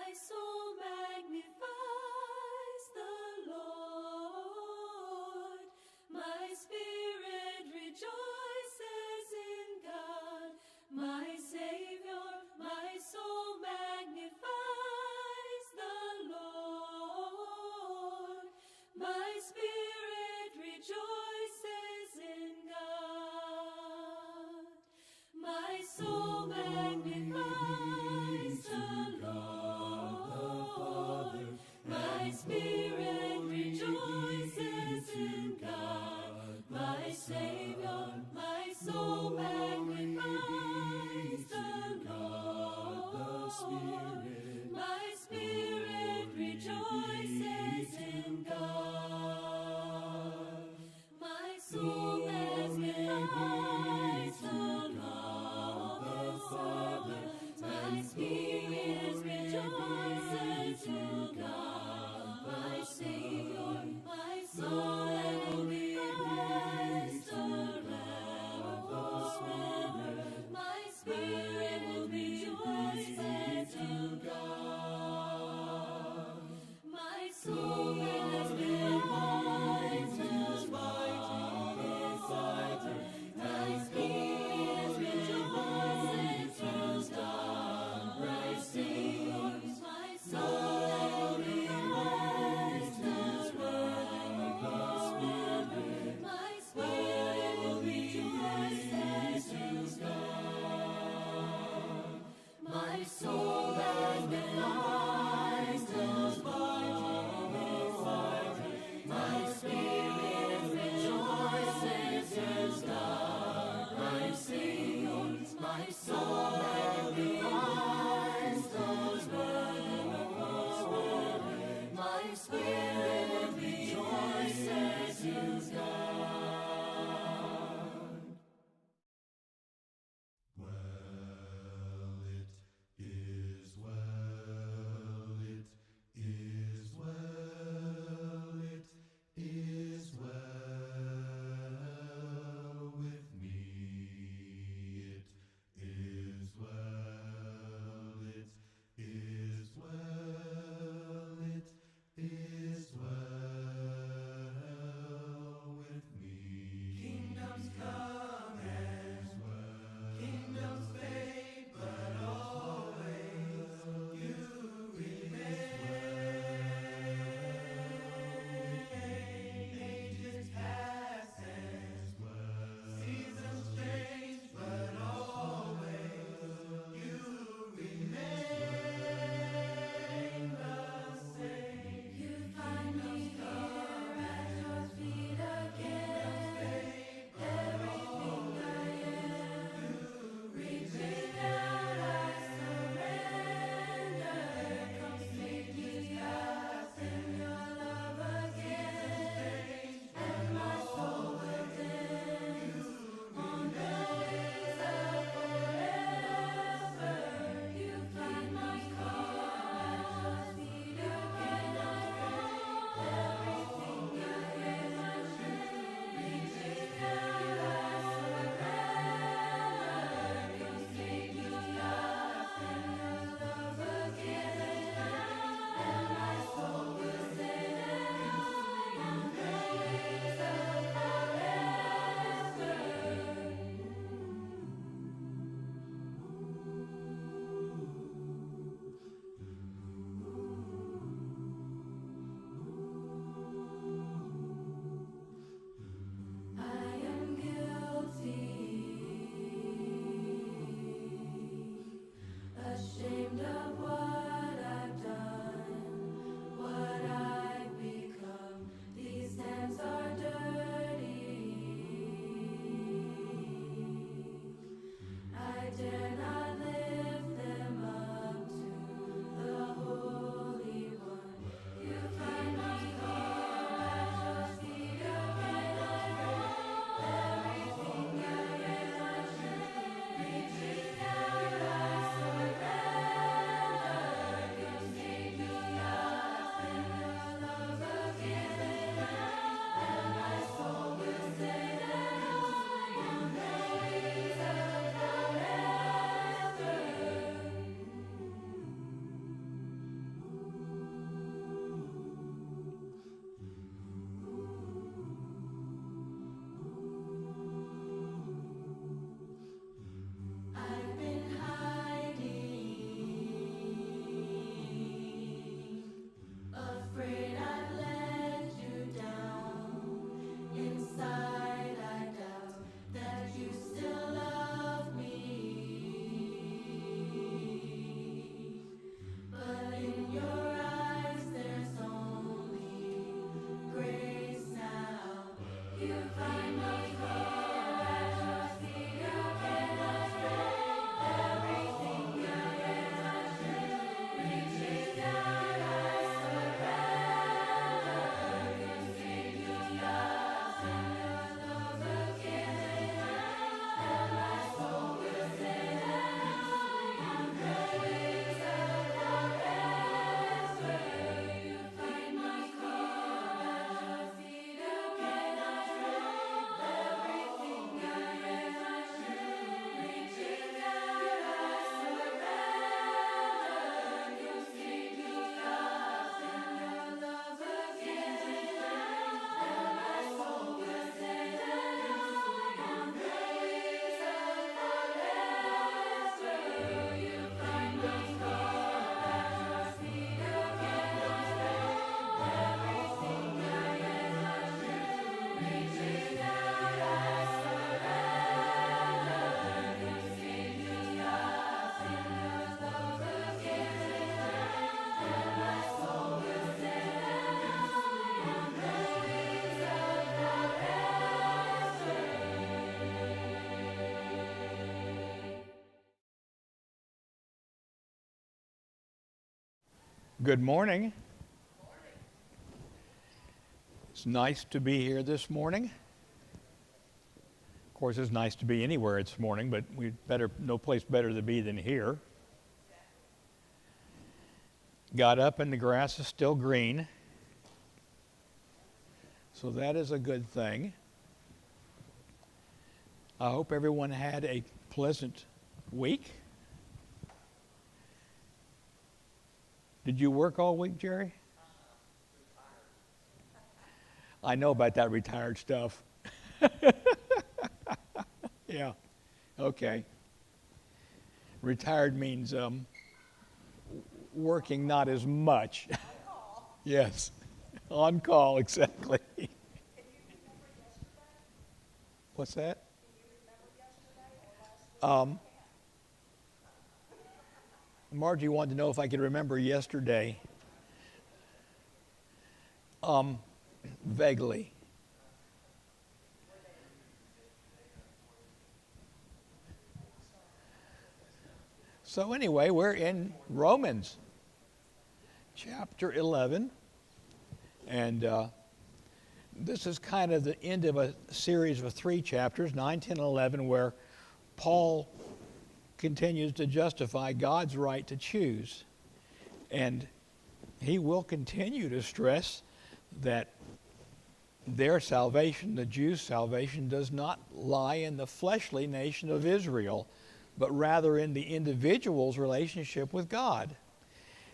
My soul magnifies the Lord. My spirit rejoices in God, my Savior. My soul magnifies the Lord. My spirit rejoices in God. My soul magnifies the Lord. My spirit rejoices in God, my Savior. My soul magnifies the Lord. My spirit rejoices in God. My soul magnifies the Lord. Good morning. It's nice to be here this morning. Of course, it's nice to be anywhere this morning, but no place better to be than here. Got up and the grass is still green, so that is a good thing. I hope everyone had a pleasant week. Did you work all week, Jerry? I know about that retired stuff. Yeah, okay. Retired means working not as much. Yes, on call, exactly. What's that? Margie wanted to know if I could remember yesterday. Vaguely. So anyway, we're in Romans chapter 11, and this is kind of the end of a series of 3 chapters, 9, 10, and 11, where Paul continues to justify God's right to choose. And he will continue to stress that their salvation, the Jews' salvation, does not lie in the fleshly nation of Israel, but rather in the individual's relationship with God.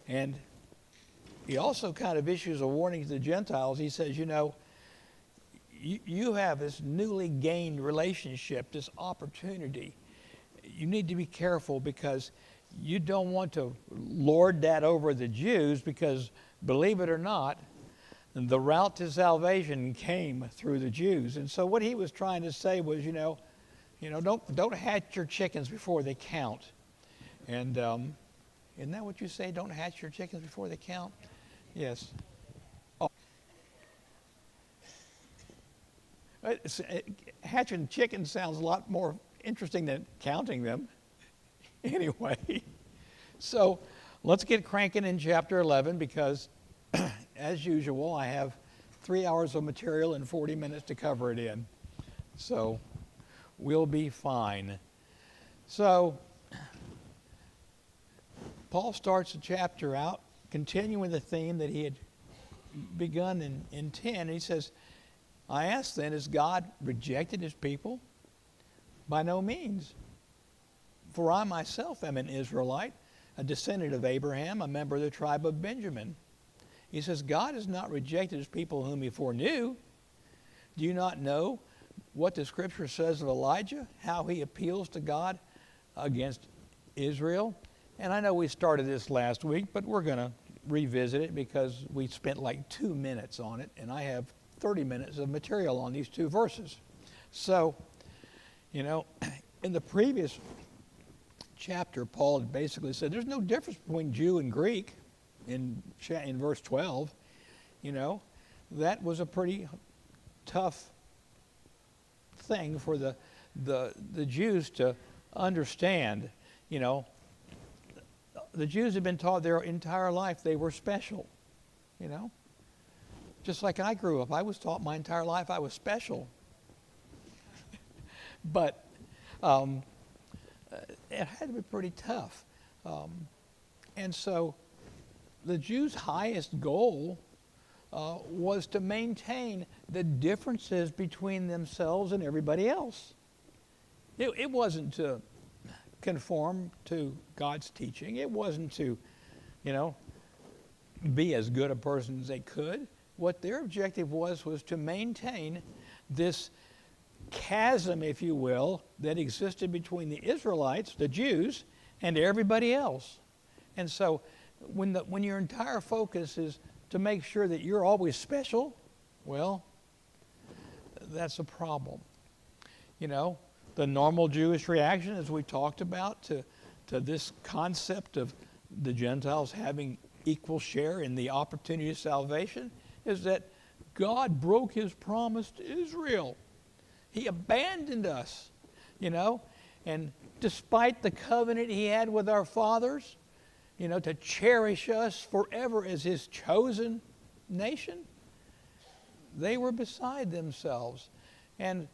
And he also kind of issues a warning to the Gentiles. He says, you have this newly gained relationship, this opportunity. You need to be careful because you don't want to lord that over the Jews because, believe it or not, the route to salvation came through the Jews. And so what he was trying to say was, don't hatch your chickens before they count. And isn't that what you say? Don't hatch your chickens before they count? Yes. Oh. Hatching chickens sounds a lot more interesting than counting them. Anyway, so let's get cranking in chapter 11 because, as usual, I have 3 hours of material and 40 minutes to cover it in. So we'll be fine. So Paul starts the chapter out continuing the theme that he had begun in 10. And he says, I ask then, has God rejected his people? By no means. For I myself am an Israelite, a descendant of Abraham, a member of the tribe of Benjamin. He says, God has not rejected his people whom he foreknew. Do you not know what the scripture says of Elijah, how he appeals to God against Israel? And I know we started this last week, but we're going to revisit it because we spent like 2 minutes on it, and I have 30 minutes of material on these 2 verses. So, in the previous chapter, Paul had basically said there's no difference between Jew and Greek in verse 12. That was a pretty tough thing for the Jews to understand. The Jews had been taught their entire life they were special. Just like I grew up, I was taught my entire life I was special. But it had to be pretty tough. And so the Jews' highest goal was to maintain the differences between themselves and everybody else. It wasn't to conform to God's teaching. It wasn't to, be as good a person as they could. What their objective was to maintain this chasm, if you will, that existed between the Israelites, the Jews, and everybody else. And so when your entire focus is to make sure that you're always special, well, that's a problem. The normal Jewish reaction, as we talked about, to this concept of the Gentiles having equal share in the opportunity of salvation is that God broke his promise to Israel. He abandoned us, and despite the covenant he had with our fathers, to cherish us forever as his chosen nation. They were beside themselves. And,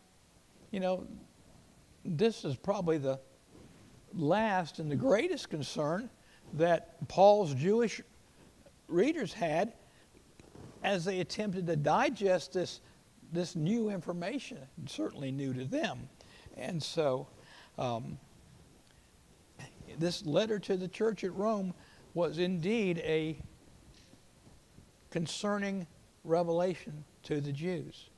this is probably the last and the greatest concern that Paul's Jewish readers had as they attempted to digest this new information, certainly new to them. And so this letter to the church at Rome was indeed a concerning revelation to the Jews.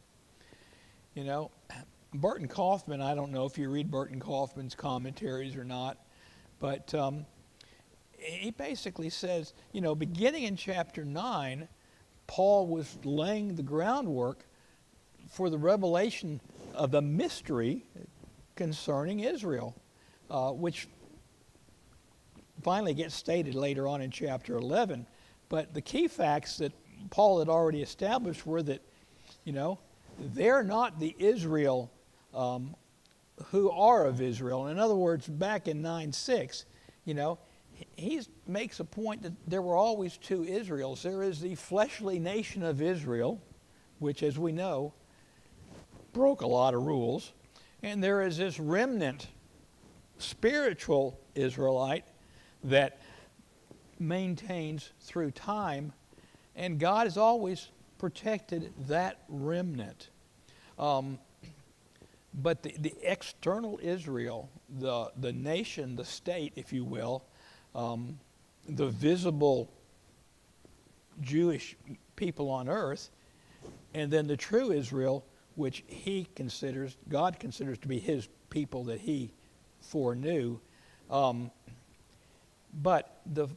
Burton Kaufman, I don't know if you read Burton Kaufman's commentaries or not, but he basically says, beginning in chapter 9, Paul was laying the groundwork for the revelation of the mystery concerning Israel, which finally gets stated later on in chapter 11. But the key facts that Paul had already established were that, they're not the Israel who are of Israel. In other words, back in 9:6, he makes a point that there were always two Israels. There is the fleshly nation of Israel, which, as we know, broke a lot of rules. And there is this remnant spiritual Israelite that maintains through time. And God has always protected that remnant. But the external Israel, the nation, the state, if you will, the visible Jewish people on earth, and then the true Israel, which God considers to be his people that he foreknew. But the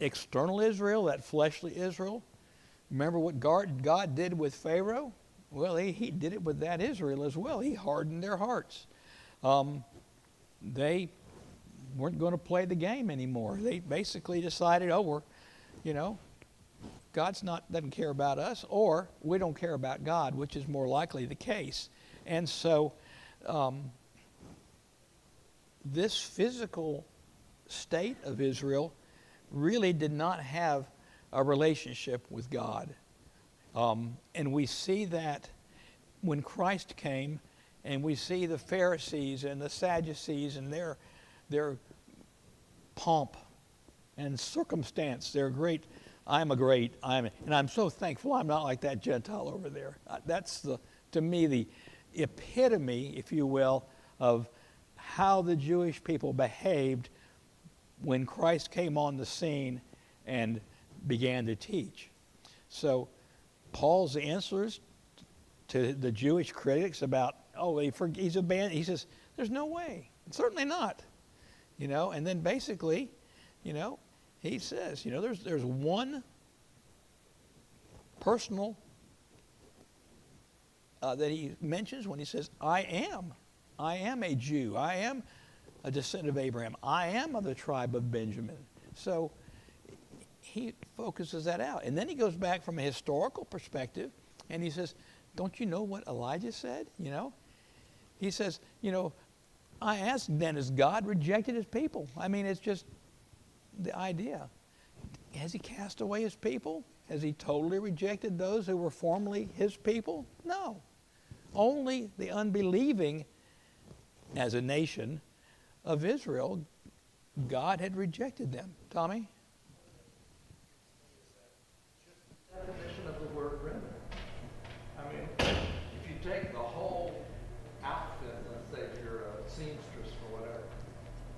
external Israel, that fleshly Israel, remember what God did with Pharaoh? Well, he did it with that Israel as well. He hardened their hearts. They weren't going to play the game anymore. They basically decided, God doesn't care about us, or we don't care about God, which is more likely the case. And so this physical state of Israel really did not have a relationship with God. And we see that when Christ came, and we see the Pharisees and the Sadducees and their pomp and circumstance, their great, and I'm so thankful I'm not like that Gentile over there. That's to me the epitome, if you will, of how the Jewish people behaved when Christ came on the scene and began to teach. So Paul's answers to the Jewish critics about, he's abandoned, he says, there's no way, certainly not. And then basically, he says, there's one personal that he mentions when he says, I am a Jew, I am a descendant of Abraham, I am of the tribe of Benjamin. So he focuses that out. And then he goes back from a historical perspective and he says, don't you know what Elijah said? He says, I ask then, has God rejected his people? I mean, it's just the idea. Has he cast away his people? Has he totally rejected those who were formerly his people? No. Only the unbelieving as a nation of Israel, God had rejected them. Tommy? Definition of the word remnant. I mean, if you take the whole outfit, let's say you're a seamstress or whatever,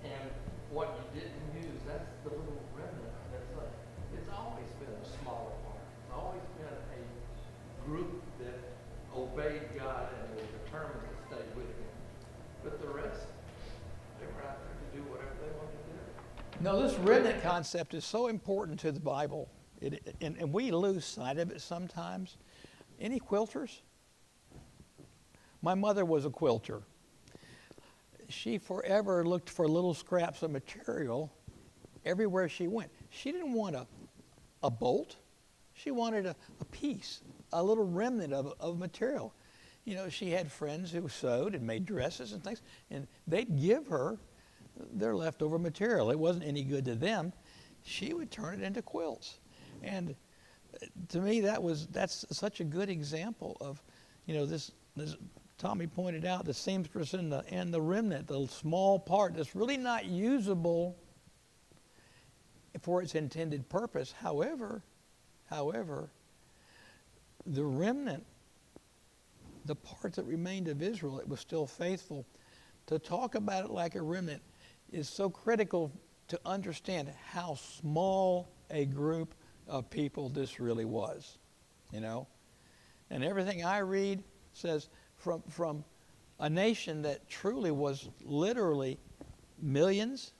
and what you didn't use, that's the little remnant. It's always been a smaller part. It's always been a group that obeyed God and was determined to stay with him. But the rest, they were out there to do whatever they wanted to do. No, this remnant concept is so important to the Bible. And we lose sight of it sometimes. Any quilters? My mother was a quilter. She forever looked for little scraps of material everywhere she went. She didn't want a bolt. She wanted a piece, a little remnant of material. She had friends who sewed and made dresses and things, and they'd give her their leftover material. It wasn't any good to them. she would turn it into quilts. And to me, that's such a good example of, this Tommy pointed out, the seamstress and the remnant, the small part that's really not usable for its intended purpose. However, the remnant, the part that remained of Israel, it was still faithful. To talk about it like a remnant is so critical to understand how small a group of people this really was, And everything I read says from a nation that truly was literally millions,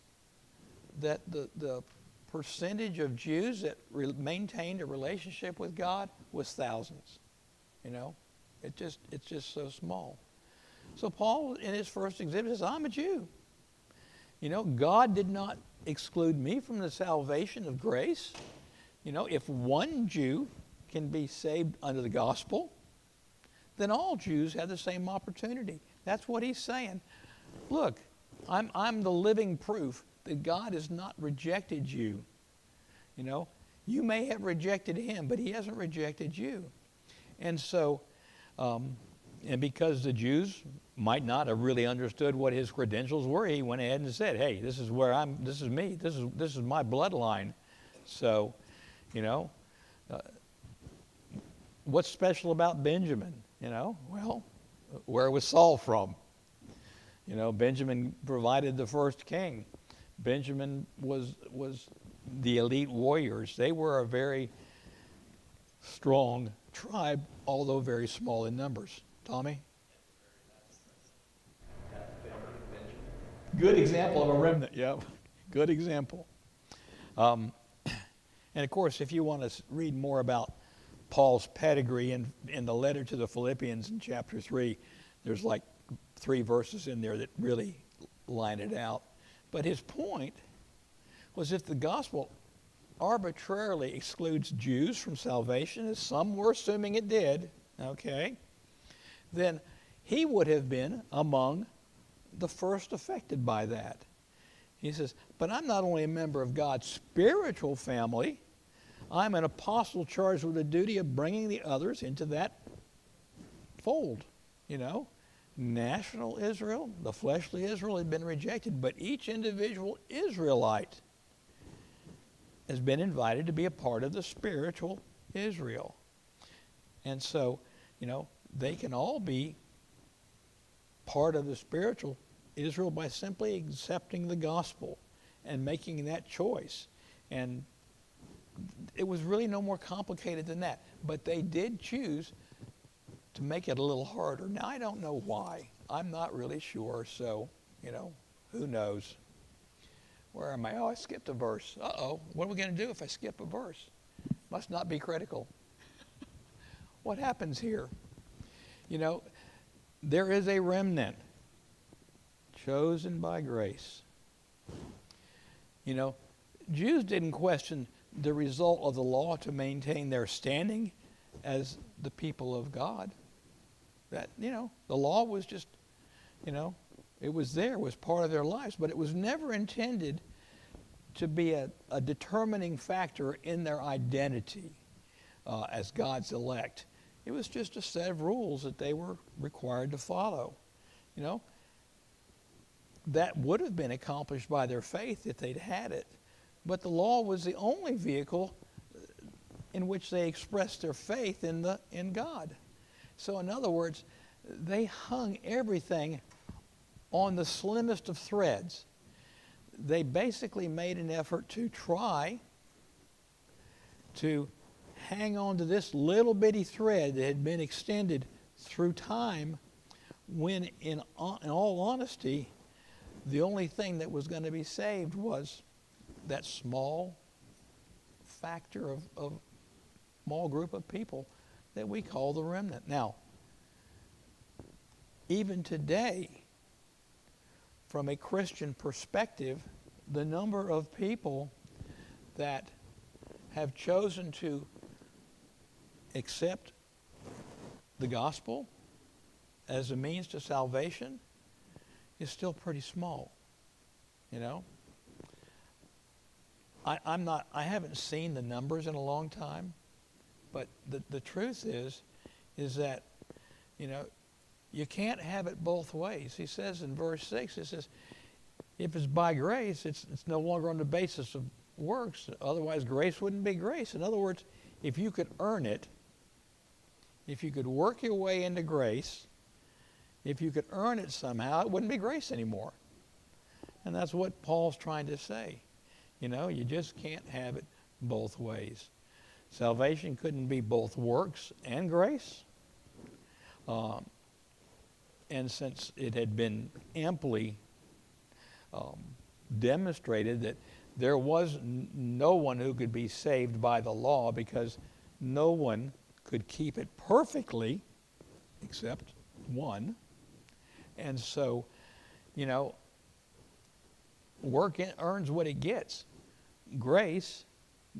that the percentage of Jews that maintained a relationship with God was thousands. It's just so small. So Paul, in his first exhibit, says, I'm a Jew. God did not exclude me from the salvation of grace. If one Jew can be saved under the gospel, then all Jews have the same opportunity. That's what he's saying. Look, I'm the living proof that God has not rejected you. You may have rejected him, but he hasn't rejected you. And so, and because the Jews might not have really understood what his credentials were, he went ahead and said, hey, this is me, this is my bloodline. So, what's special about Benjamin? Well, where was Saul from? Benjamin provided the first king. Benjamin was the elite warriors. They were a very strong tribe, although very small in numbers. Tommy? Good example of a remnant, yeah. Good example. And of course, if you want to read more about Paul's pedigree in the letter to the Philippians in chapter 3, there's like 3 verses in there that really line it out. But his point was, if the gospel arbitrarily excludes Jews from salvation, as some were assuming it did, okay, then he would have been among the first affected by that. He says, but I'm not only a member of God's spiritual family, I'm an apostle charged with the duty of bringing the others into that fold. National Israel, the fleshly Israel had been rejected, but each individual Israelite has been invited to be a part of the spiritual Israel. And so, they can all be part of the spiritual Israel by simply accepting the gospel and making that choice. And it was really no more complicated than that. But they did choose to make it a little harder. Now, I don't know why. I'm not really sure. So, who knows? Where am I? Oh, I skipped a verse. Uh-oh. What are we going to do if I skip a verse? Must not be critical. What happens here? There is a remnant chosen by grace. Jews didn't question the result of the law to maintain their standing as the people of God. That, the law was just, it was there, it was part of their lives, but it was never intended to be a determining factor in their identity as God's elect. It was just a set of rules that they were required to follow. That would have been accomplished by their faith if they'd had it. But the law was the only vehicle in which they expressed their faith in God. So in other words, they hung everything on the slimmest of threads. They basically made an effort to try to hang on to this little bitty thread that had been extended through time, when in all honesty, the only thing that was going to be saved was that small factor of small group of people that we call the remnant. Now, even today, from a Christian perspective, the number of people that have chosen to accept the gospel as a means to salvation is still pretty small. I haven't seen the numbers in a long time, but the truth is that, you can't have it both ways. He says in verse 6, it says, if it's by grace, it's no longer on the basis of works. Otherwise, grace wouldn't be grace. In other words, if you could earn it, if you could work your way into grace, if you could earn it somehow, it wouldn't be grace anymore. And that's what Paul's trying to say. You just can't have it both ways. Salvation couldn't be both works and grace. And since it had been amply demonstrated that there was no one who could be saved by the law, because no one could keep it perfectly except one. And so, work earns what it gets. Grace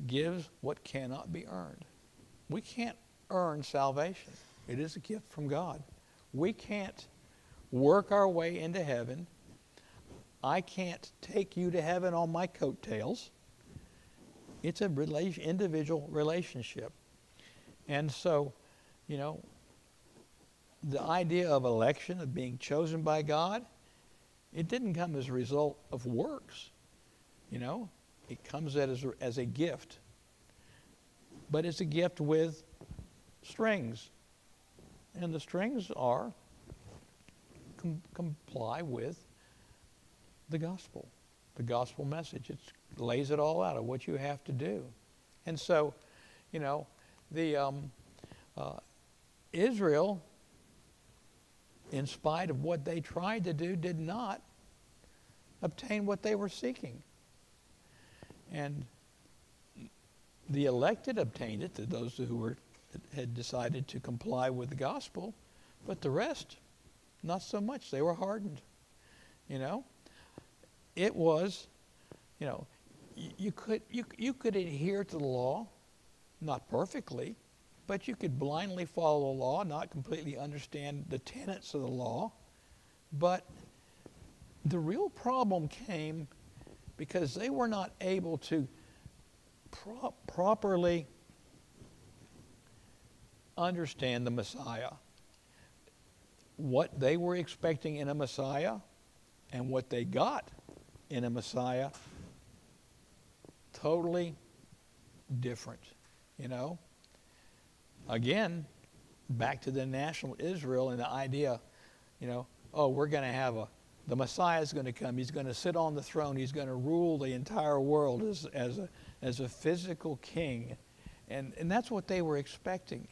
gives what cannot be earned. We can't earn salvation. It is a gift from God. We can't work our way into heaven. I can't take you to heaven on my coattails. It's a individual relationship. And so, the idea of election, of being chosen by God, it didn't come as a result of works. It comes as a gift. But it's a gift with strings. And the strings are comply with the gospel message. It lays it all out of what you have to do. And so, Israel, in spite of what they tried to do, did not obtain what they were seeking. And the elected obtained it, to those who had decided to comply with the gospel, but the rest, not so much. They were hardened. It was, you could adhere to the law, not perfectly, but you could blindly follow the law, not completely understand the tenets of the law. But the real problem came because they were not able to properly understand the Messiah. What they were expecting in a Messiah and what they got in a Messiah, totally different, Again, back to the national Israel and the idea, we're going to have the Messiah is going to come. He's going to sit on the throne. He's going to rule the entire world as a physical king. And that's what they were expecting.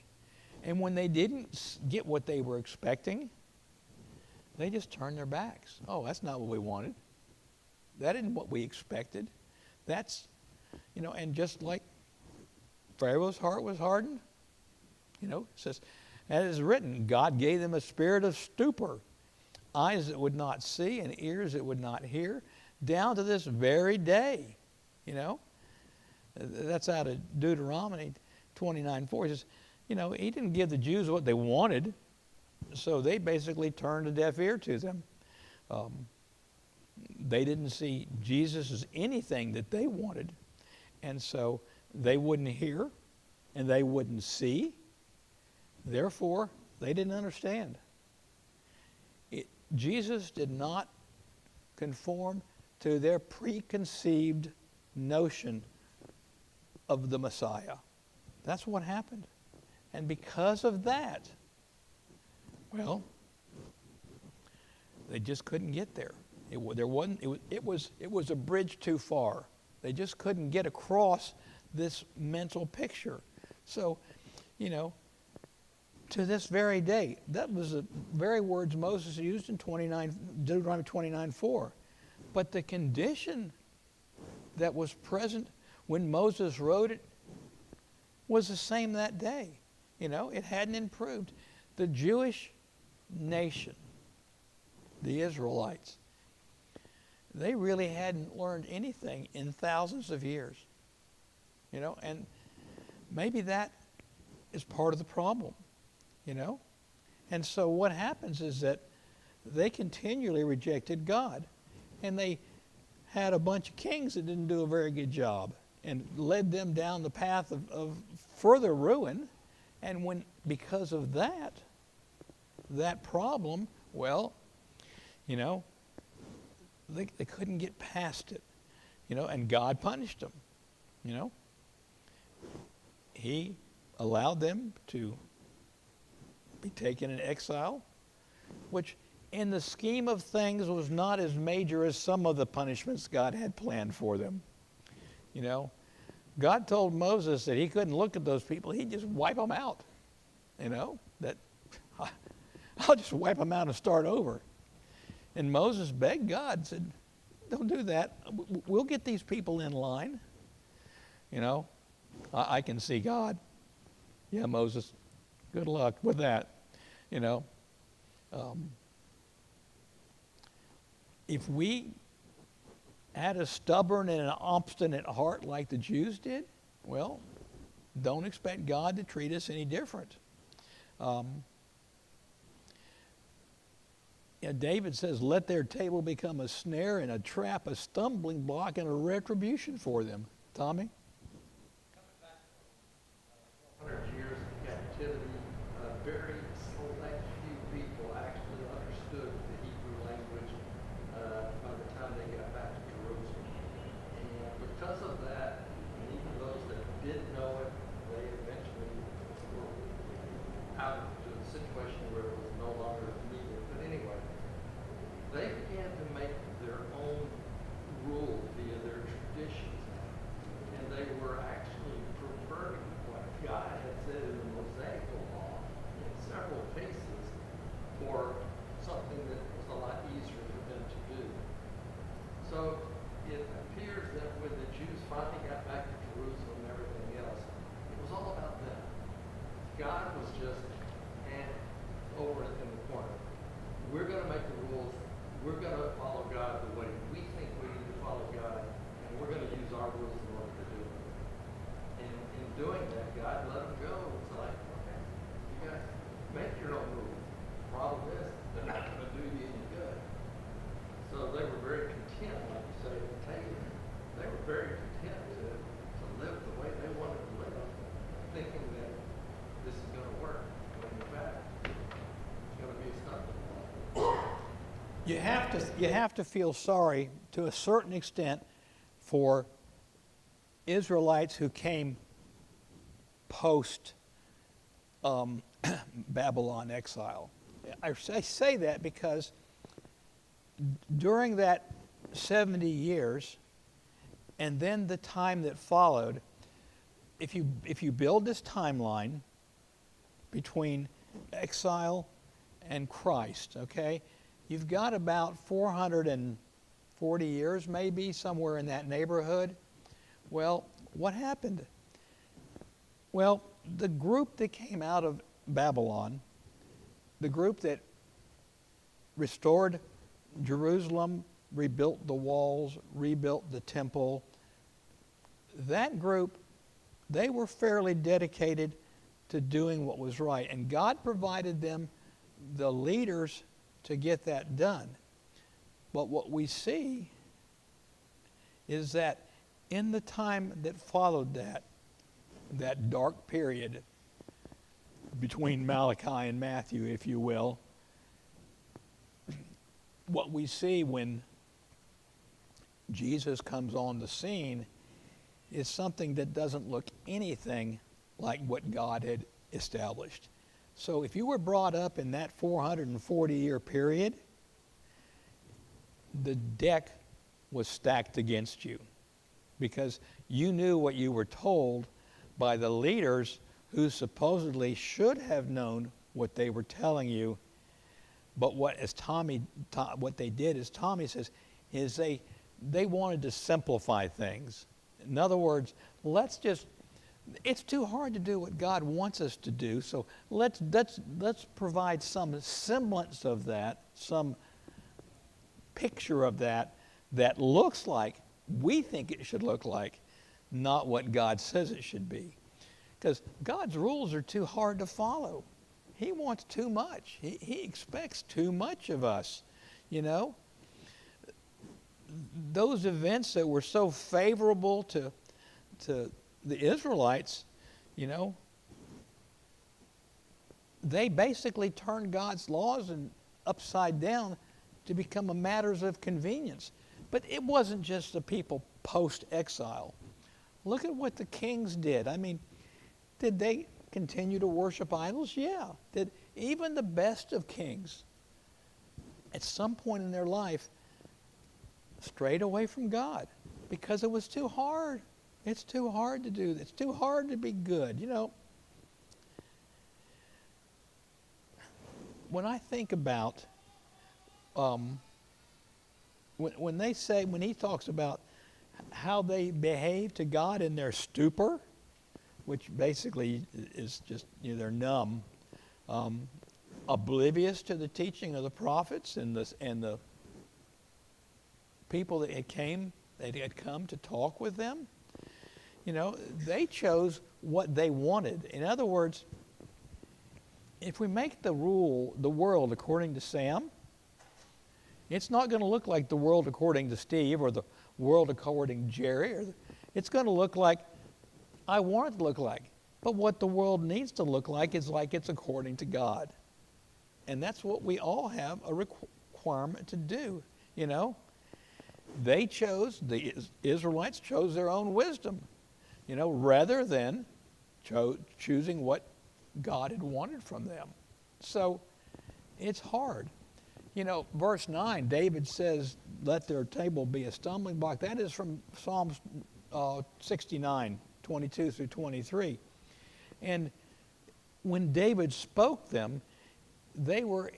And when they didn't get what they were expecting, they just turned their backs. Oh, that's not what we wanted. That isn't what we expected. That's, and just like Pharaoh's heart was hardened, it says, as is written, God gave them a spirit of stupor, eyes that would not see and ears that would not hear, down to this very day. That's out of Deuteronomy 29:4. He says, he didn't give the Jews what they wanted, so they basically turned a deaf ear to them. They didn't see Jesus as anything that they wanted, and so they wouldn't hear and they wouldn't see. Therefore, they didn't understand. Jesus did not conform to their preconceived notion of the Messiah. That's what happened. And because of that, they just couldn't get there. It was a bridge too far. They just couldn't get across this mental picture. So, to this very day, that was the very words Moses used in Deuteronomy 29:4. But the condition that was present when Moses wrote it was the same that day. It hadn't improved. The Jewish nation, the Israelites, they really hadn't learned anything in thousands of years. And maybe that is part of the problem. And so what happens is that they continually rejected God, and they had a bunch of kings that didn't do a very good job. and led them down the path of further ruin. And when, because of that problem, well, you know, they couldn't get past it, you know, and God punished them, you know. He allowed them to be taken in exile, which in the scheme of things was not as major as some of the punishments God had planned for them. You know, God told Moses that he couldn't look at those people. He'd just wipe them out, you know, that I'll just wipe them out and start over. And Moses begged God, said, don't do that. We'll get these people in line. You know, I can see God. Yeah, Moses, good luck with that, you know. If we had a stubborn and an obstinate heart like the Jews did, well, don't expect God to treat us any different. David says, let their table become a snare and a trap, a stumbling block and a retribution for them. Tommy? 100 years of captivity, a very select few people actually understood the Hebrew language by the time they got back to Jerusalem. And because of that, and even those that did know it, they eventually were out to a situation where it was no longer needed. But anyway, they began to make their own rule via their traditions. And they were actually perverting what God had said in the Mosaic law in several cases for something that was a lot easier for them to do. So it appears that when the Jews finally got back to Jerusalem and everything else, it was all about them. God was just over in the corner. We're going to make the rules. We're going to follow God the way we think we need to follow God, and we're going to use our rules in order to do it. And in doing that, God let them go. It's like, okay, you guys make your own rules. Problem is, they're not going to do you any good. So they were very content, like you say, to take it. They were very content to live the way they wanted to live, thinking that this is going to work. When in fact, it's going to be a stumbling block. You have to feel sorry to a certain extent for Israelites who came post Babylon exile. I say that because during that 70 years and then the time that followed, if you build this timeline between exile and Christ, okay, you've got about 440 years, maybe, somewhere in that neighborhood. Well, what happened? Well, the group that came out of Babylon, the group that restored Jerusalem, rebuilt the walls, rebuilt the temple, that group, they were fairly dedicated to doing what was right. And God provided them the leaders to get that done. But what we see is that in the time that followed that dark period between Malachi and Matthew, if you will, what we see when Jesus comes on the scene is something that doesn't look anything like what God had established. So if you were brought up in that 440-year period, the deck was stacked against you because you knew what you were told by the leaders who supposedly should have known what they were telling you. But what they did, as Tommy says, is they wanted to simplify things. In other words, it's too hard to do what God wants us to do, so let's provide some semblance of that, some picture of that looks like we think it should look like, not what God says it should be. Because God's rules are too hard to follow. He wants too much. He expects too much of us, you know. Those events that were so favorable to to the Israelites, you know, they basically turned God's laws upside down to become a matters of convenience. But it wasn't just the people post-exile. Look at what the kings did. I mean, did they continue to worship idols? Yeah. Did even the best of kings, at some point in their life, strayed away from God because it was too hard. It's too hard to do this. It's too hard to be good. You know, when I think about when he talks about how they behave to God in their stupor, which basically is just, you know, they're numb, oblivious to the teaching of the prophets and the people that had come to talk with them. You know, they chose what they wanted. In other words, if we make the world according to Sam, it's not going to look like the world according to Steve or the world according to Jerry. It's going to look like I want it to look like. But what the world needs to look like is like it's according to God. And that's what we all have a requirement to do, you know. The Israelites chose their own wisdom, you know, rather than choosing what God had wanted from them. So it's hard. You know, verse 9, David says, let their table be a stumbling block. That is from Psalms 69, 22 through 23. And when David spoke them, they were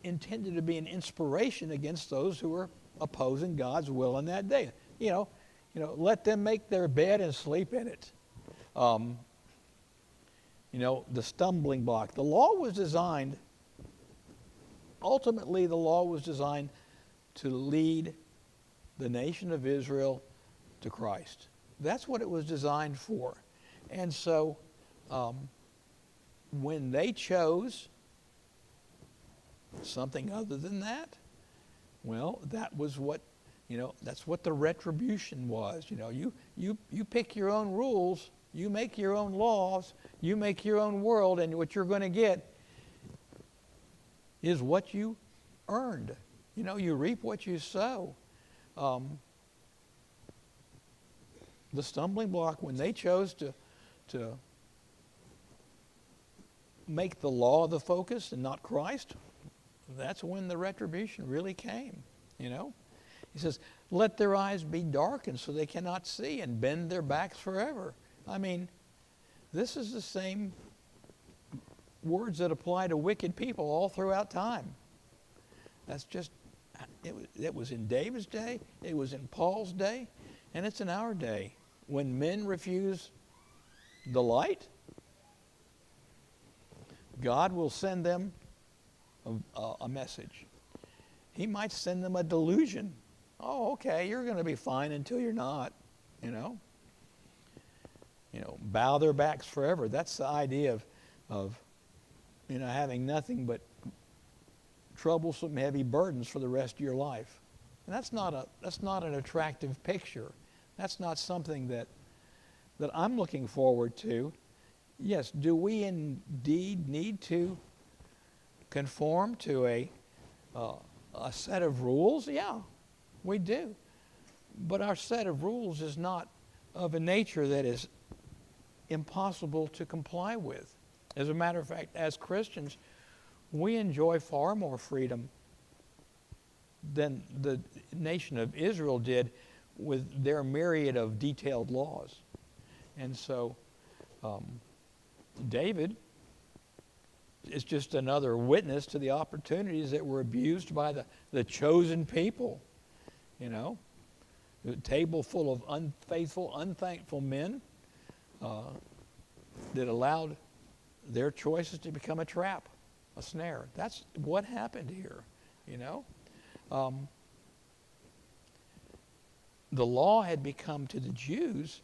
intended to be an inspiration against those who were opposing God's will in that day. You know, let them make their bed and sleep in it. You know, the stumbling block. The law was designed, ultimately the law was designed to lead the nation of Israel to Christ. That's what it was designed for. And so when they chose something other than that, well, that was what, you know, that's what the retribution was. You know, you pick your own rules, you make your own laws, you make your own world, and what you're going to get is what you earned. You know, you reap what you sow. The stumbling block, when they chose to make the law the focus and not Christ, that's when the retribution really came, you know. He says, let their eyes be darkened so they cannot see and bend their backs forever. I mean, this is the same words that apply to wicked people all throughout time. That's just, it was in David's day, it was in Paul's day, and it's in our day. When men refuse the light, God will send them a message. He might send them a delusion. Oh, okay, you're going to be fine until you're not, you know. You know, bow their backs forever. That's the idea of you know, having nothing but troublesome, heavy burdens for the rest of your life. And that's not an attractive picture. That's not something that I'm looking forward to. Yes, do we indeed need to conform to a set of rules? Yeah, we do. But our set of rules is not of a nature that is impossible to comply with. As a matter of fact, as Christians, we enjoy far more freedom than the nation of Israel did with their myriad of detailed laws. And so David is just another witness to the opportunities that were abused by the chosen people. You know, a table full of unfaithful, unthankful men that allowed their choices to become a trap, a snare. That's what happened here, you know. The law had become to the Jews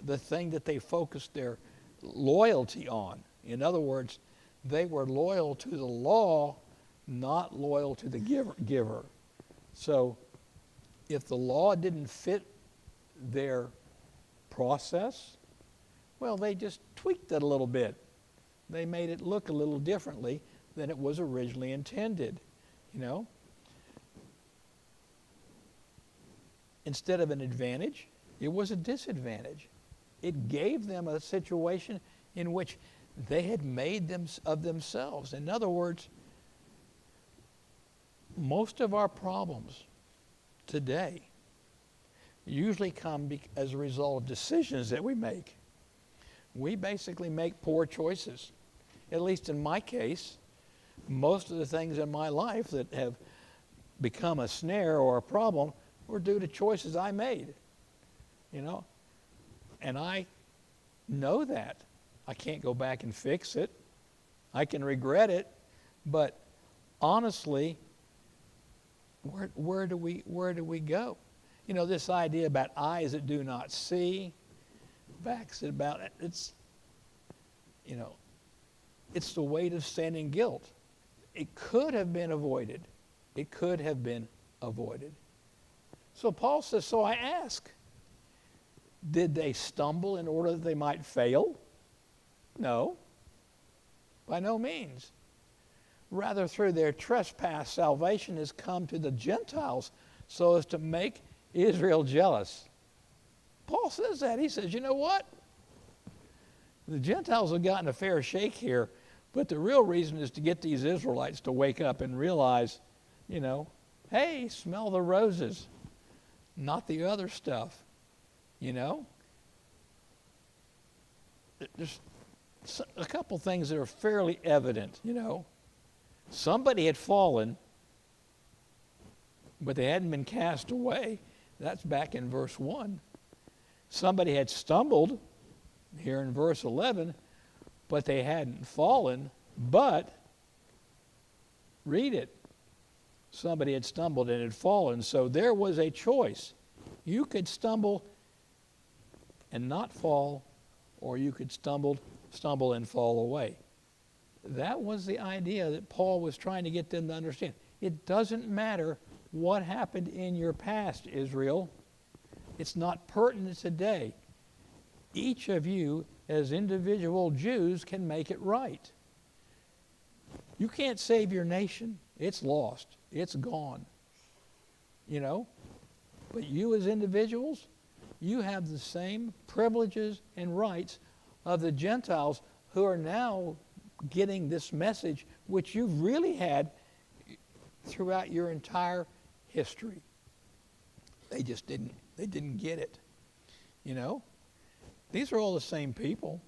the thing that they focused their loyalty on. In other words, they were loyal to the law, not loyal to the giver. So if the law didn't fit their process? Well, they just tweaked it a little bit. They made it look a little differently than it was originally intended, you know. Instead of an advantage, it was a disadvantage. It gave them a situation in which they had made them of themselves. In other words, most of our problems today usually come as a result of decisions that we make. We basically make poor choices. At least in my case, most of the things in my life that have become a snare or a problem were due to choices I made, you know. And I know that. I can't go back and fix it. I can regret it, but honestly, where do we go? You know, this idea about eyes that do not see, backs it about, it's, you know, it's the weight of sin and guilt. It could have been avoided. It could have been avoided. So Paul says, so I ask, did they stumble in order that they might fail? No, by no means. Rather, through their trespass, salvation has come to the Gentiles so as to make Israel jealous. Paul says that. He says, you know what? The Gentiles have gotten a fair shake here, but the real reason is to get these Israelites to wake up and realize, you know, hey, smell the roses, not the other stuff, you know? There's a couple things that are fairly evident, you know. Somebody had fallen, but they hadn't been cast away. That's back in verse 1. Somebody had stumbled, here in verse 11, but they hadn't fallen, but, read it, somebody had stumbled and had fallen. So there was a choice. You could stumble and not fall, or you could stumble and fall away. That was the idea that Paul was trying to get them to understand. It doesn't matter what happened in your past, Israel. It's not pertinent today. Each of you, as individual Jews, can make it right. You can't save your nation. It's lost. It's gone. You know? But you as individuals, you have the same privileges and rights of the Gentiles who are now getting this message which you've really had throughout your entire history. They just didn't get it. You know? These are all the same people.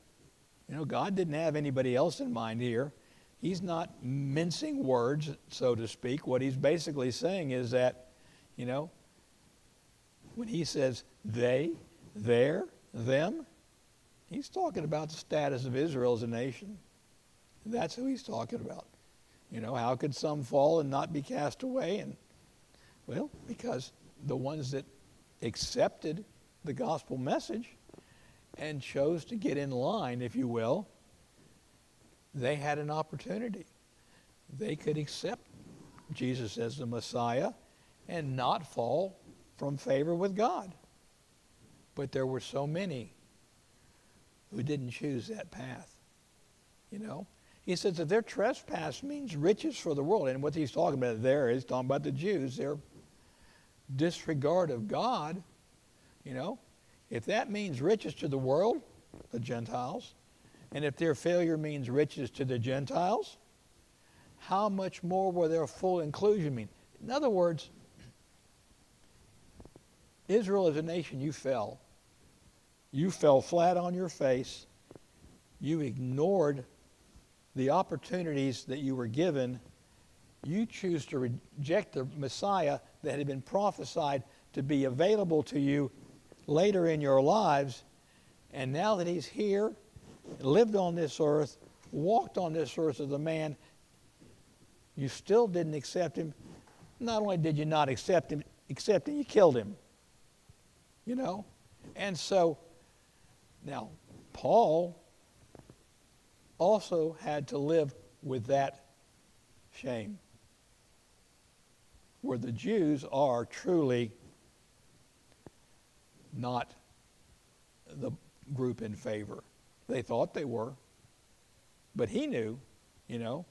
You know, God didn't have anybody else in mind here. He's not mincing words, so to speak. What he's basically saying is that, you know, when he says they, their, them, he's talking about the status of Israel as a nation. That's who he's talking about. You know, how could some fall and not be cast away? And, well, because the ones that accepted the gospel message and chose to get in line, if you will, they had an opportunity. They could accept Jesus as the Messiah and not fall from favor with God. But there were so many who didn't choose that path. You know? He says that their trespass means riches for the world. And what he's talking about there is talking about the Jews, their disregard of God. You know? If that means riches to the world, the Gentiles, and if their failure means riches to the Gentiles, how much more will their full inclusion mean? In other words, Israel as a nation, you fell. You fell flat on your face. You ignored the opportunities that you were given. You choose to reject the Messiah that had been prophesied to be available to you later in your lives. And now that he's here, lived on this earth, walked on this earth as a man, you still didn't accept him. Not only did you not accept him, you killed him. You know? And so, now, Paul also had to live with that shame, where the Jews are truly not the group in favor. They thought they were. But he knew, you know.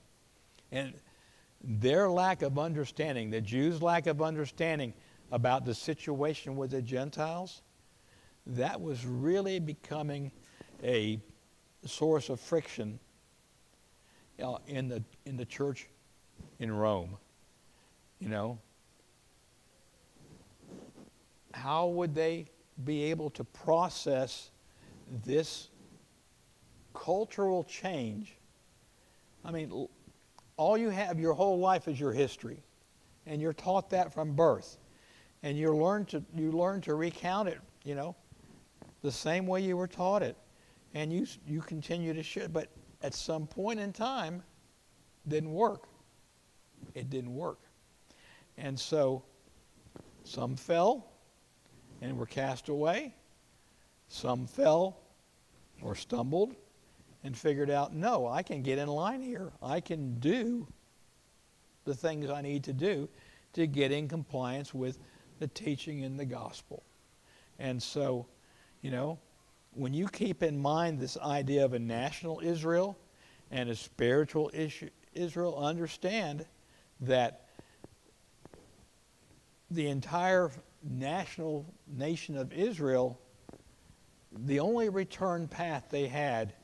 And their lack of understanding, the Jews' lack of understanding about the situation with the Gentiles, that was really becoming a source of friction in the church in Rome. You know, how would they be able to process this cultural change? I mean, all you have your whole life is your history, and you're taught that from birth, and you learn to recount it, you know, the same way you were taught it, and you continue to share. But at some point in time, it didn't work. It didn't work, and so some fell and were cast away. Some fell or stumbled and figured out, no, I can get in line here. I can do the things I need to do to get in compliance with the teaching in the gospel. And so, you know, when you keep in mind this idea of a national Israel and a spiritual Israel, understand that the entire national nation of Israel, the only return path they had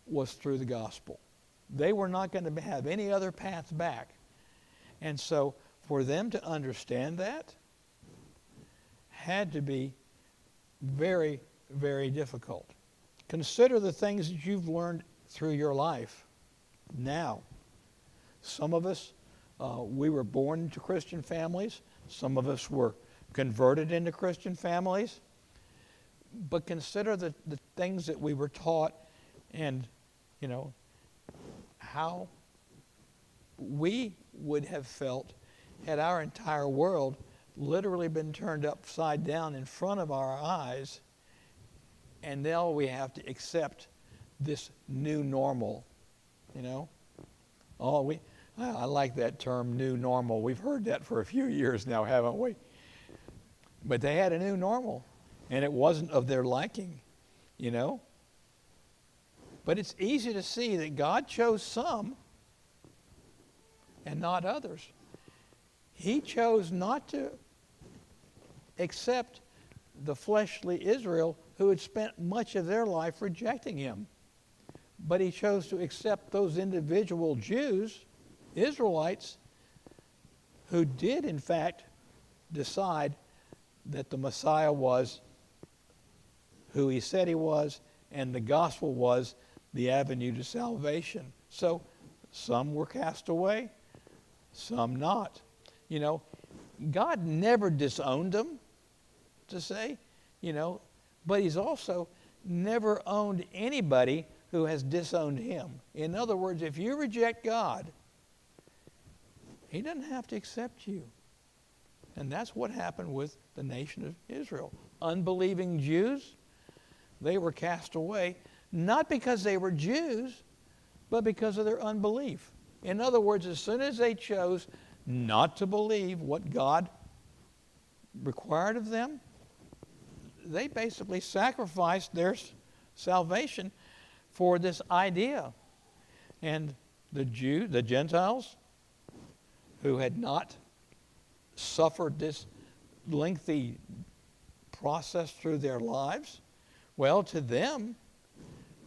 was through the gospel. They were not going to have any other path back. And so for them to understand that had to be very, very difficult. Consider the things that you've learned through your life now. Some of us, we were born into Christian families. Some of us were converted into Christian families. But consider the things that we were taught, and, you know, how we would have felt had our entire world literally been turned upside down in front of our eyes, and now we have to accept this new normal, you know. I like that term, new normal. We've heard that for a few years now, haven't we? But they had a new normal, and it wasn't of their liking, you know. But it's easy to see that God chose some and not others. He chose not to accept the fleshly Israel who had spent much of their life rejecting him. But he chose to accept those individual Jews, Israelites, who did in fact decide that the Messiah was who he said he was, and the gospel was the avenue to salvation. So some were cast away, some not. You know, God never disowned them, to say, you know, but he's also never owned anybody who has disowned him. In other words, if you reject God, he doesn't have to accept you. And that's what happened with the nation of Israel. Unbelieving Jews, they were cast away, not because they were Jews, but because of their unbelief. In other words, as soon as they chose not to believe what God required of them, they basically sacrificed their salvation for this idea. And the Gentiles, who had not suffered this lengthy process through their lives, well, to them,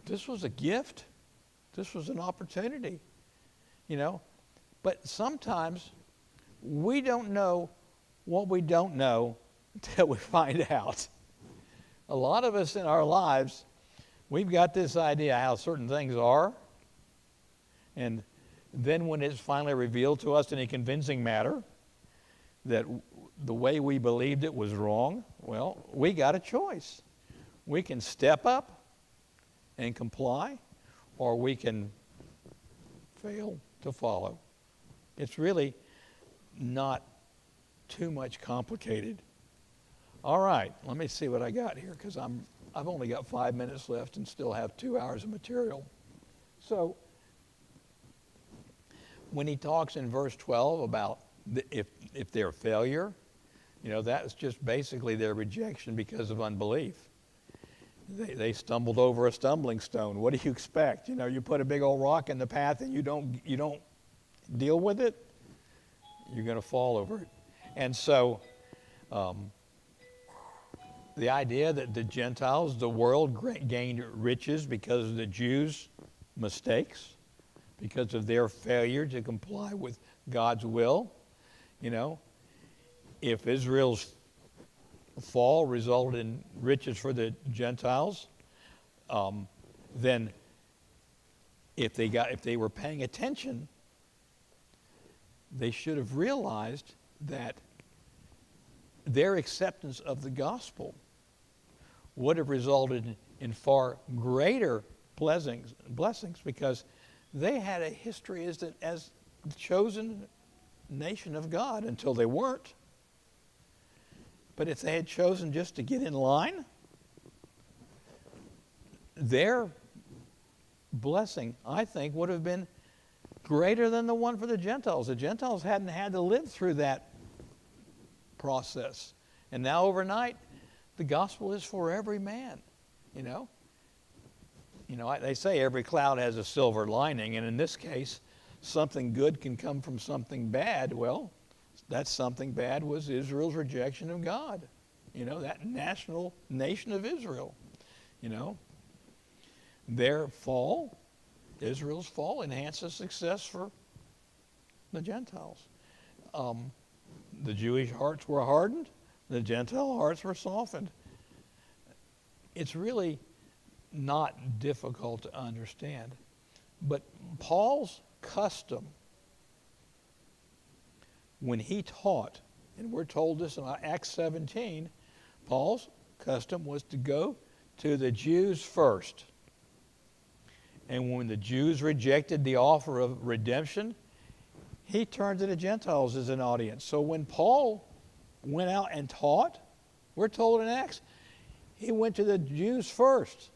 this was a gift. This was an opportunity, you know. But sometimes we don't know what we don't know until we find out. A lot of us in our lives, we've got this idea how certain things are, and then when it's finally revealed to us in a convincing manner that the way we believed it was wrong, well, we got a choice. We can step up and comply, or we can fail to follow. It's really not too much complicated. All right, let me see what I got here, because I've only got 5 minutes left and still have 2 hours of material. So when he talks in verse 12 about if they're a failure, you know, that's just basically their rejection because of unbelief. they stumbled over a stumbling stone. What do you expect? You know, you put a big old rock in the path and you don't deal with it, you're going to fall over it. And so the idea that the Gentiles, the world, gained riches because of the Jews' mistakes, because of their failure to comply with God's will. You know, if Israel's fall resulted in riches for the Gentiles, then if they were paying attention, they should have realized that their acceptance of the gospel would have resulted in far greater blessings because they had a history as the chosen nation of God until they weren't. But if they had chosen just to get in line, their blessing, I think, would have been greater than the one for the Gentiles. The Gentiles hadn't had to live through that process. And now overnight, the gospel is for every man, you know. You know, they say every cloud has a silver lining, and in this case, something good can come from something bad. Well, that something bad was Israel's rejection of God. You know, that national nation of Israel, you know. Their fall, Israel's fall, enhances success for the Gentiles. The Jewish hearts were hardened. The Gentile hearts were softened. It's really not difficult to understand. But Paul's custom, when he taught, and we're told this in Acts 17, Paul's custom was to go to the Jews first. And when the Jews rejected the offer of redemption, he turned to the Gentiles as an audience. So when Paul went out and taught, we're told in Acts, he went to the Jews first.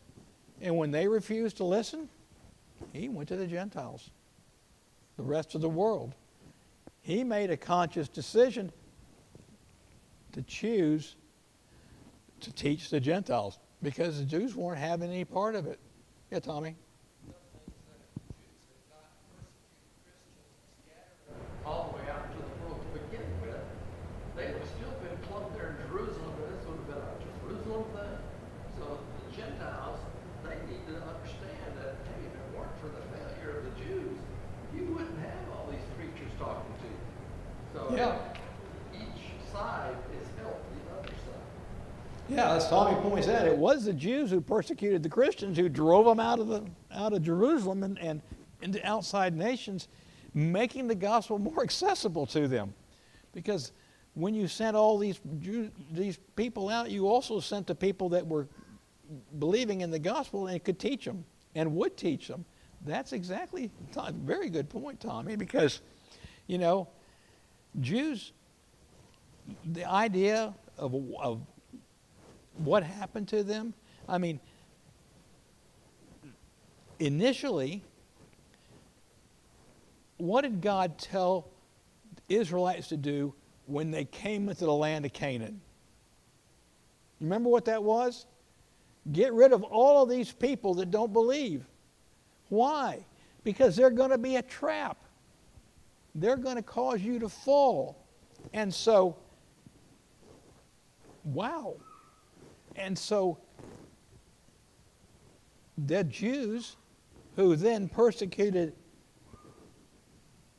And when they refused to listen, he went to the Gentiles, the rest of the world. He made a conscious decision to choose to teach the Gentiles because the Jews weren't having any part of it. Yeah, Tommy? All the way out to the world to begin with, they would have still been plugged there in Jerusalem, but this would have been a Jerusalem thing. So the Gentiles, they need to understand that, hey, if it weren't for the failure of the Jews, you wouldn't have all these preachers talking to you. So each side is helping the other side. Yeah, as Tommy points out, it was the Jews who persecuted the Christians, who drove them out of Jerusalem and into outside nations, making the gospel more accessible to them. Because when you sent all these people out, you also sent the people that were believing in the gospel and could teach them and would teach them. That's exactly a very good point, Tommy, because, you know, Jews, the idea of what happened to them, I mean, initially, what did God tell the Israelites to do when they came into the land of Canaan? Remember what that was? Get rid of all of these people that don't believe. Why? Because they're going to be a trap. They're going to cause you to fall. And so, wow. And so, the Jews who then persecuted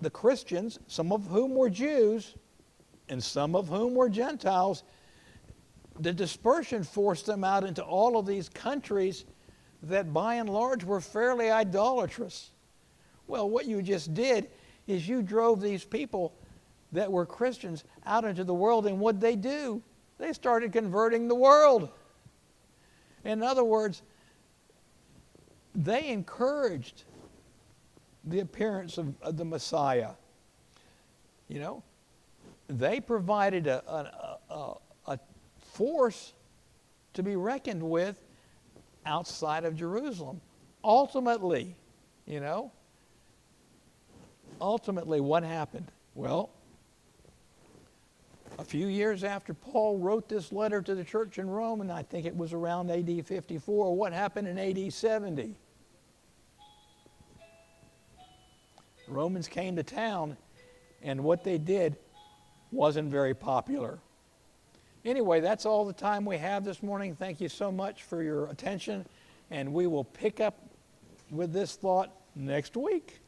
the Christians, some of whom were Jews and some of whom were Gentiles, the dispersion forced them out into all of these countries that by and large were fairly idolatrous. Well, what you just did is you drove these people that were Christians out into the world, and what'd they do? They started converting the world. In other words, they encouraged the appearance of the Messiah. You know, they provided a force to be reckoned with outside of Jerusalem. Ultimately, you know, what happened? Well, a few years after Paul wrote this letter to the church in Rome, and I think it was around AD 54, what happened in AD 70? Romans came to town, and what they did wasn't very popular. Anyway, that's all the time we have this morning. Thank you so much for your attention, and we will pick up with this thought next week.